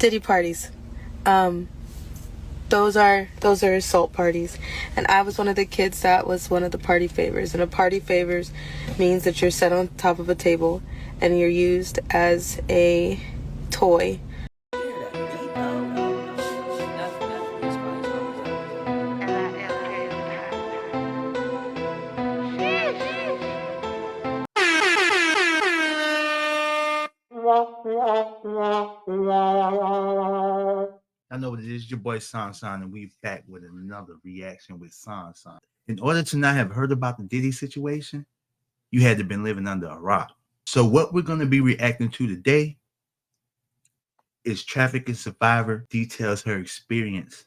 Diddy parties. Um, those are assault parties, and I was one of the kids that was one of the party favors. And a party favors means that you're set on top of a table and you're used as a toy. I know this is your boy San, and we back with another reaction with San. In order to not have heard about the Diddy situation, you had to been living under a rock. So what we're going to be reacting to today is Trafficking survivor details her experience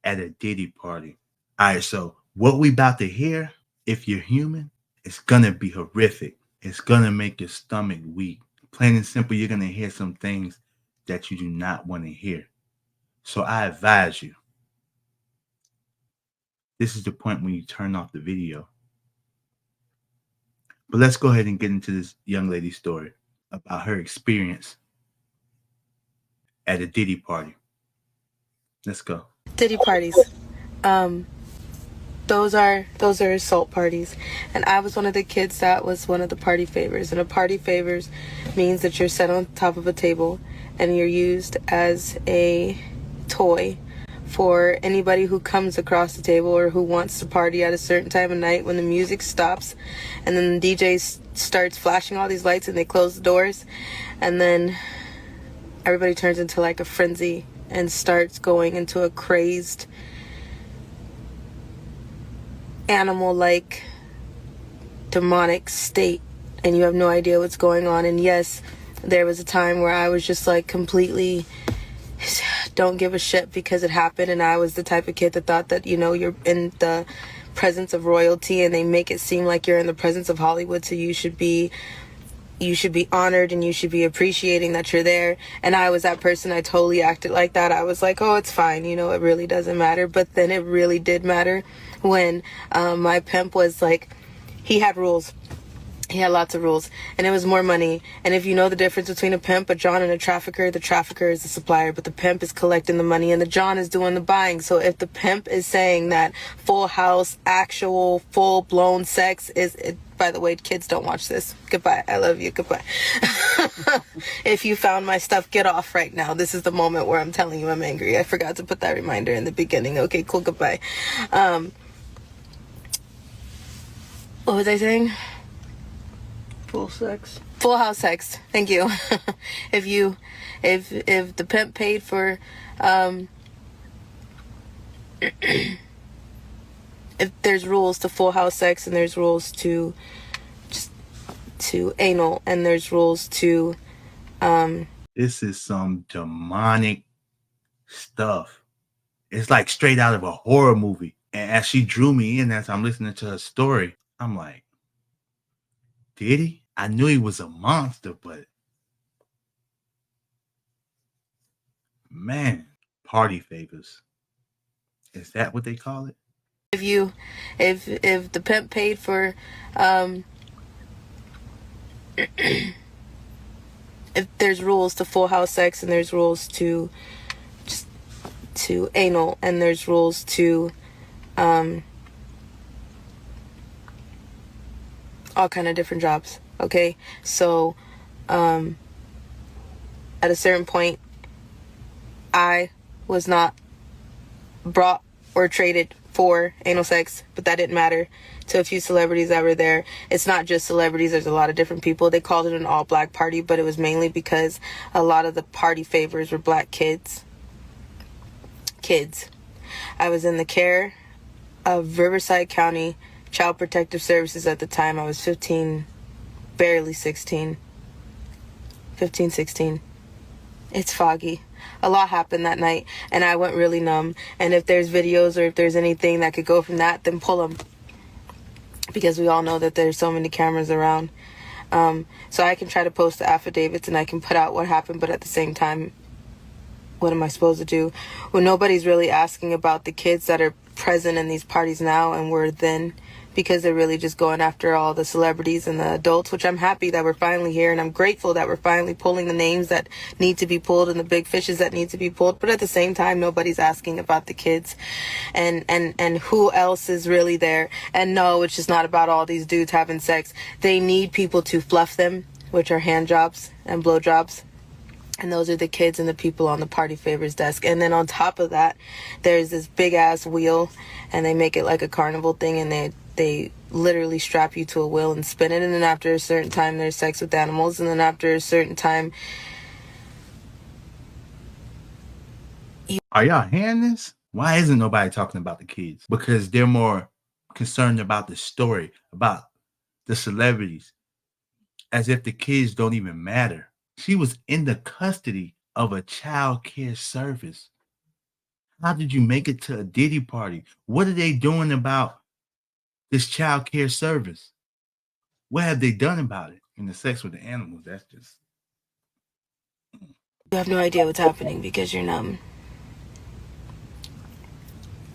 at a Diddy party. All right, so what we about to hear, if you're human, it's going to be horrific. It's going to make your stomach weak. Plain and simple, you're going to hear some things that you do not want to hear. So I advise you, this is the point when you turn off the video. But let's go ahead and get into this young lady's story about her experience at a Diddy party. Let's go. Diddy parties. Those are assault parties, and I was one of the kids that was one of the party favors. And a party favors means that you're set on top of a table and you're used as a toy for anybody who comes across the table or who wants to party at a certain time of night when the music stops and then the DJ starts flashing all these lights and they close the doors, and then everybody turns into like a frenzy and starts going into a crazed animal-like demonic state, and you have no idea what's going on. And yes, there was a time where I was just like completely don't give a shit because it happened, and I was the type of kid that thought that, you know, you're in the presence of royalty and they make it seem like you're in the presence of Hollywood, so you should be honored and you should be appreciating that you're there. And I was that person. I totally acted like that. I was like, oh, it's fine, you know, it really doesn't matter. But then it really did matter when my pimp was like, he had rules. He had lots of rules, and it was more money. And if you know the difference between a pimp, a John, and a trafficker, the trafficker is the supplier, but the pimp is collecting the money and the John is doing the buying. So if the pimp is saying that full house, actual full-blown sex is it, by the way, kids, don't watch this. Goodbye. I love you. Goodbye. If you found my stuff, get off right now. This is the moment where I'm telling you I'm angry. I forgot to put that reminder in the beginning. Okay, cool. Goodbye. What was I saying? Full house sex. Thank you. If the pimp paid for if there's rules to full house sex, and there's rules to anal, and there's rules to this is some demonic stuff. It's like straight out of a horror movie. And as she drew me in, as I'm listening to her story, I'm like, Diddy? I knew he was a monster, but man, party favors. Is that what they call it? If the pimp paid for if there's rules to full house sex, and there's rules to anal, and there's rules to all kind of different jobs. Okay, so at a certain point, I was not brought or traded for anal sex, but that didn't matter to a few celebrities that were there. It's not just celebrities, there's a lot of different people. They called it an all-black party, but it was mainly because a lot of the party favors were black kids. I was in the care of Riverside County Child Protective Services at the time. I was 15, barely 16. 15, 16. It's foggy. A lot happened that night, and I went really numb. And if there's videos or if there's anything that could go from that, then pull them. Because we all know that there's so many cameras around. So I can try to post the affidavits and I can put out what happened, but at the same time, what am I supposed to do when nobody's really asking about the kids that are present in these parties now and were then, because they're really just going after all the celebrities and the adults, which I'm happy that we're finally here, and I'm grateful that we're finally pulling the names that need to be pulled and the big fishes that need to be pulled. But at the same time, nobody's asking about the kids and who else is really there. And no, it's just not about all these dudes having sex. They need people to fluff them, which are hand jobs and blow jobs. And those are the kids and the people on the party favors desk. And then on top of that, there's this big ass wheel, and they make it like a carnival thing, and they literally strap you to a wheel and spin it. And then after a certain time, there's sex with animals. And then after a certain time, Are y'all hearing this? Why isn't nobody talking about the kids? Because they're more concerned about the story, about the celebrities, as if the kids don't even matter. She was in the custody of a child care service. How did you make it to a Diddy party? What are they doing about this child care service? What have they done about it? And the sex with the animals, that's just... you have no idea what's happening because you're numb.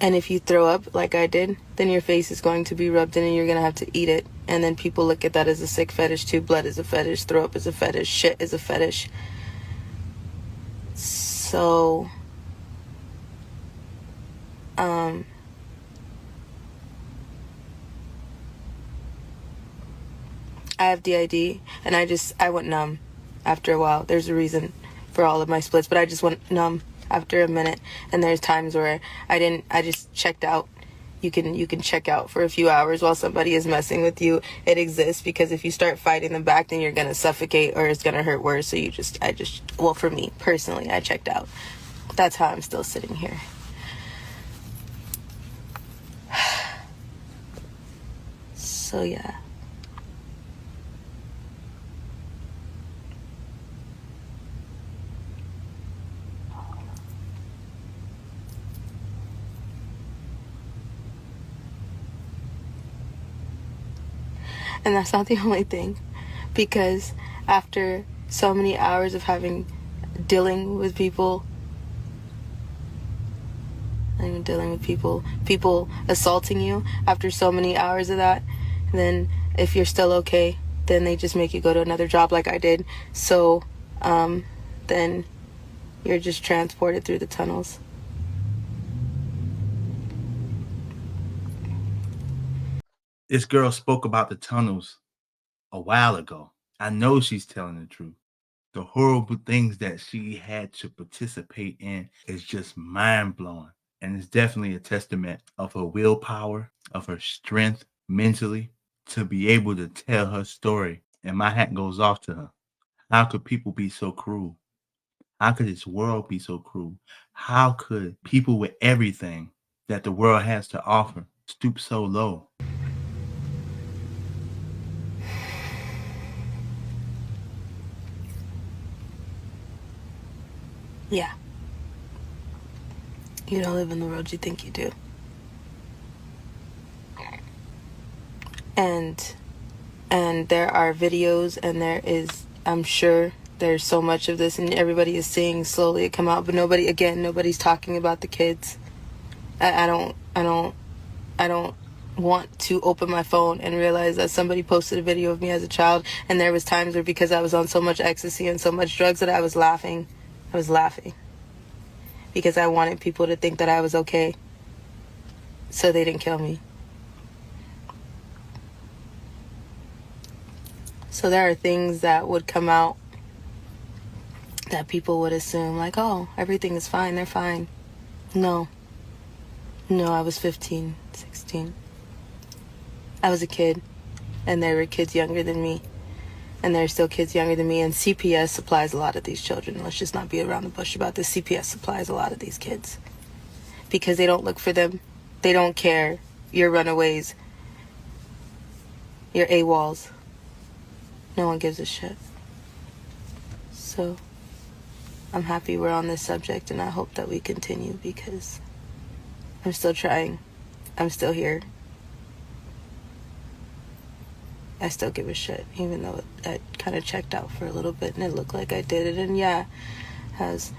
And if you throw up like I did, then your face is going to be rubbed in and you're going to have to eat it. And then people look at that as a sick fetish too. Blood is a fetish. Throw up is a fetish. Shit is a fetish. So, I have DID, and I went numb after a while. There's a reason for all of my splits, but I just went numb after a minute. And there's times where I just checked out. You can check out for a few hours while somebody is messing with you. It exists, because if you start fighting them back, then you're gonna suffocate or it's gonna hurt worse. So well, for me personally, I checked out. That's how I'm still sitting here. So yeah. And that's not the only thing, because after so many hours of dealing with people assaulting you, after so many hours of that, then if you're still okay, then they just make you go to another job like I did. So then you're just transported through the tunnels. This girl spoke about the tunnels a while ago. I know she's telling the truth. The horrible things that she had to participate in is just mind-blowing. And it's definitely a testament of her willpower, of her strength mentally, to be able to tell her story. And my hat goes off to her. How could people be so cruel? How could this world be so cruel? How could people with everything that the world has to offer stoop so low? Yeah. You don't live in the world you think you do. And there are videos, and I'm sure there's so much of this, and everybody is seeing slowly it come out, but nobody's talking about the kids. I don't want to open my phone and realize that somebody posted a video of me as a child, and there was times where, because I was on so much ecstasy and so much drugs, that I was laughing because I wanted people to think that I was okay, so they didn't kill me. So there are things that would come out that people would assume, like, oh, everything is fine, they're fine. No, I was 15, 16. I was a kid, and there were kids younger than me, and there are still kids younger than me, and CPS supplies a lot of these children. Let's just not be around the bush about this. CPS supplies a lot of these kids because they don't look for them. They don't care. You're runaways. You're AWOLs. No one gives a shit. So I'm happy we're on this subject, and I hope that we continue, because I'm still trying. I'm still here. I still give a shit, even though I kind of checked out for a little bit and it looked like I did it. And yeah, has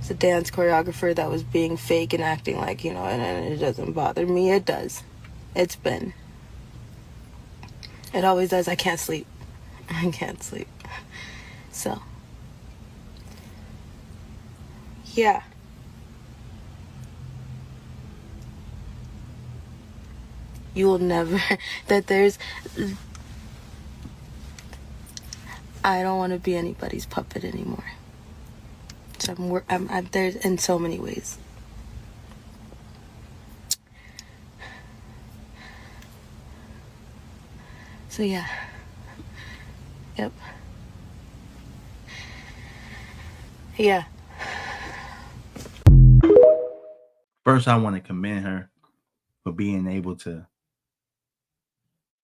It's a dance choreographer that was being fake and acting like, and it doesn't bother me. It does. It always does. I can't sleep. I can't sleep. So, yeah. You will never, I don't want to be anybody's puppet anymore. So I'm there in so many ways. So yeah. Yep. Yeah. First, I want to commend her for being able to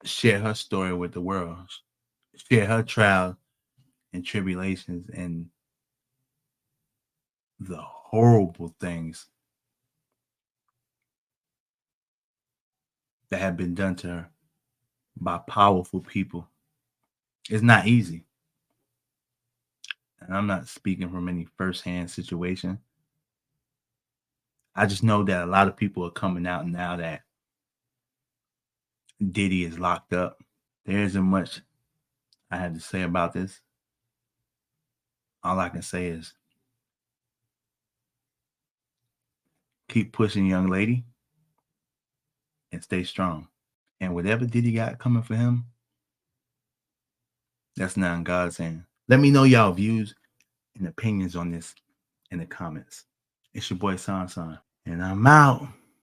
share her story with the world, share her trials and tribulations and the horrible things that have been done to her by powerful people. It's not easy. And I'm not speaking from any firsthand situation. I just know that a lot of people are coming out now that Diddy is locked up. There isn't much I have to say about this. All I can say is keep pushing, young lady, and stay strong. And whatever Diddy got coming for him, that's not in God's hand. Let me know y'all views and opinions on this in the comments. It's your boy San San, and I'm out.